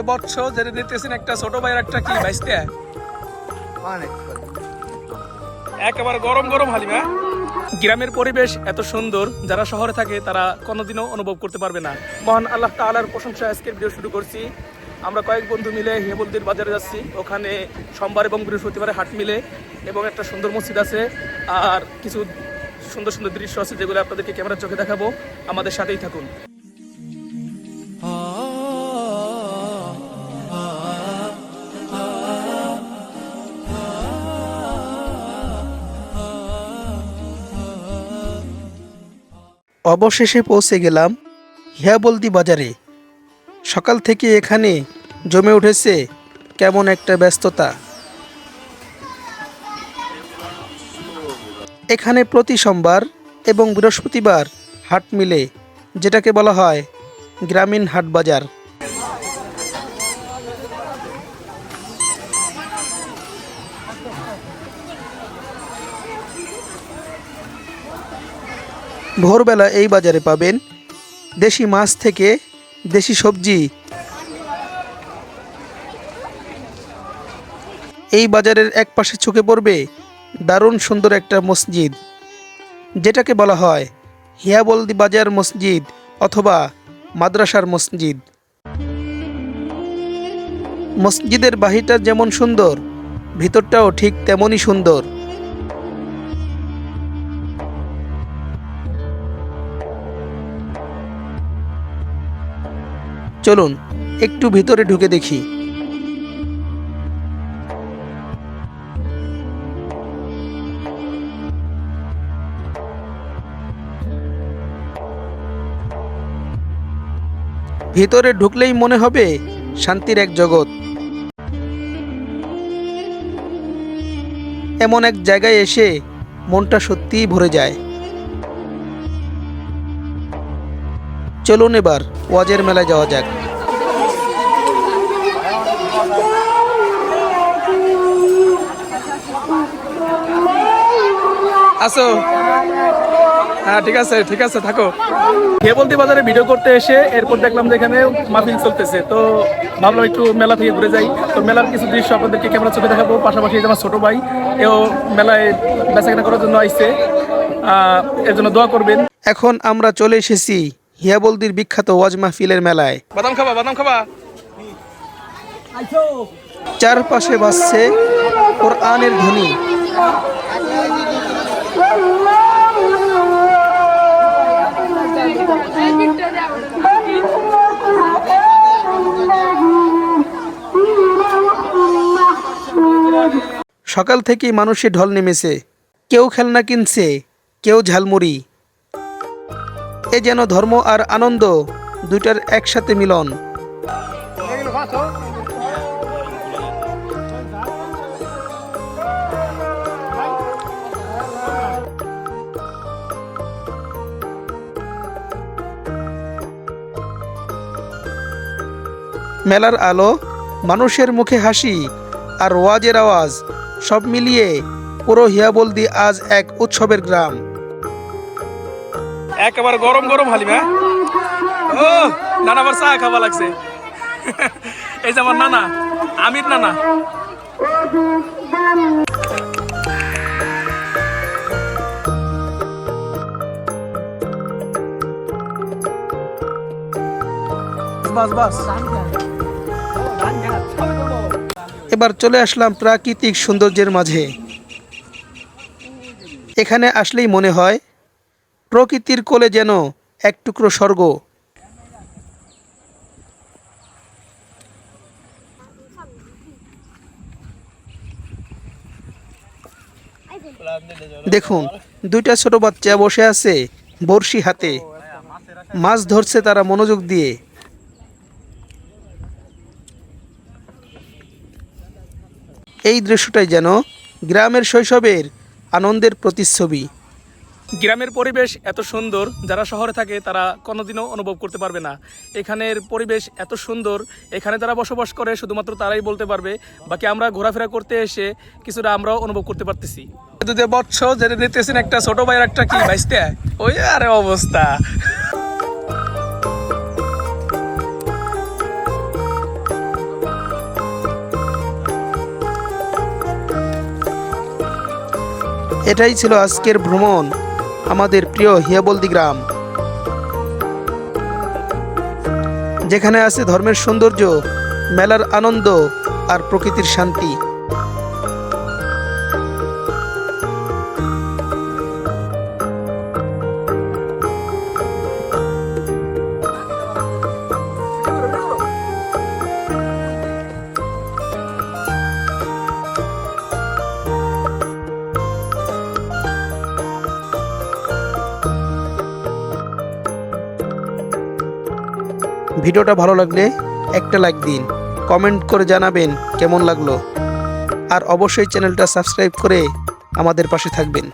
বচ্চ যেটা নিতেছেন একটা ছোট ভাইয়ের একটা কি ভাইস্তে একেবারে গরম গরম হালিমা। গ্রামের পরিবেশ এত সুন্দর, যারা শহরে থাকে তারা কোনোদিনও অনুভব করতে পারবে না। মহান আল্লাহ তাআলার প্রশংসা আজকের ভিডিও শুরু করছি। আমরা কয়েক বন্ধু মিলে হিয়াবলদির বাজারে যাচ্ছি। ওখানে সোমবার এবং বৃহস্পতিবারে হাট মিলে এবং একটা সুন্দর মসজিদ আছে আর কিছু সুন্দর সুন্দর দৃশ্য আছে যেগুলো আপনাদেরকে ক্যামেরার চোখে দেখাবো। আমাদের সাথেই থাকুন। অবশেষে পৌঁছে গেলাম হিয়াবলদি বাজারে। সকাল থেকে এখানে জমে উঠেছে কেমন একটা ব্যস্ততা। এখানে প্রতি সোমবার এবং বৃহস্পতিবার হাট মিলে, যেটাকে বলা হয় গ্রামীণ হাট বাজার। ভোরবেলা এই বাজারে পাবেন দেশি মাছ থেকে দেশি সবজি। এই বাজারের এক পাশে চোখে পড়বে দারুণ সুন্দর একটা মসজিদ, যেটাকে বলা হয় হিয়াবলদি বাজার মসজিদ অথবা মাদ্রাসার মসজিদ। মসজিদের বাহিরটা যেমন সুন্দর, ভিতরটাও ঠিক তেমনই সুন্দর। চলুন একটু ভিতরে ঢুকে দেখি। ভিতরে ঢুকলেই মনে হবে শান্তির এক জগৎ। এমন এক জায়গায় এসে মনটা সত্যিই ভরে যায়। চলুন এবার ওয়াজের মেলায় যাওয়া যাক। আসো, হ্যাঁ ঠিক আছে ঠিক আছে থাকো। হিয়াবলদি বাজারে ভিডিও করতে এসে এরপর দেখলাম যে এখানে মাহফিল চলতেছে, তো ভাবলাম একটু মেলা থেকে ঘুরে যাই। তো মেলার কিছু দৃশ্য আপনাদেরকে ক্যামেরা চোখে দেখাবো। পাশাপাশি আমার ছোট ভাই এও মেলায় বেচাকেনা করার জন্য আইছে, এর জন্য দোয়া করবেন। এখন আমরা চলে এসেছি হিয়াবলদির বিখ্যাত ওয়াজ মাহফিলের মেলায়। বাদাম খাবা বাদাম খাবা। চারপাশে বাজছে কোরআনের ধ্বনি। সকাল থেকেই মানুষের ঢল নেমেছে। কেউ খেলনা কিনছে, কেউ ঝালমুড়ি। এ যেন ধর্ম আর আনন্দ দুইটার একসাথে মিলন। মেলার আলো, মানুষের মুখে হাসি আর ওয়াজের আওয়াজ সব মিলিয়ে পুরো হিয়াবলদি আজ এক উৎসবের গ্রাম। একেবারে গরম গরম হালিমা। ও নানা আবার চা খাওয়া লাগছে। এই যে আমার নানা আমির নানা। বাস বাস। এবার চলে আসলাম প্রাকৃতিক সৌন্দর্যের মাঝে। এখানে আসলেই মনে হয় প্রকৃতির কোলে যেন এক টুকরো স্বর্গ। দেখুন, দুইটা ছোট বাচ্চা বসে আছে বড়শি হাতে, মাছ ধরছে তারা মনোযোগ দিয়ে। এই দৃশ্যটাই যেন গ্রামের শৈশবের আনন্দের প্রতিচ্ছবি। গ্রামের পরিবেশ এত সুন্দর, যারা শহরে থাকে তারা কোনোদিনও অনুভব করতে পারবে না। এখানের পরিবেশ এত সুন্দর, এখানে যারা বসবাস করে শুধুমাত্র তারাই বলতে পারবে। বাকি আমরা ঘোরাফেরা করতে এসে কিছুটা আমরাও অনুভব করতে পারতেছি। দুধে বচ্ছ যেটা দেখতেছেন একটা ছোট ভাইয়ের একটা কি ভাইস্তে ওই আরে অবস্থা। এটাই ছিল আজকের ভ্রমণ, আমাদের প্রিয় হিয়াবলদি গ্রাম, যেখানে আছে ধর্মের সৌন্দর্য, মেলার আনন্দ আর প্রকৃতির শান্তি। ভিডিওটা ভালো লাগলে একটা লাইক দিন, কমেন্ট করে জানাবেন কেমন লাগলো, আর অবশ্যই চ্যানেলটা সাবস্ক্রাইব করে আমাদের পাশে থাকবেন।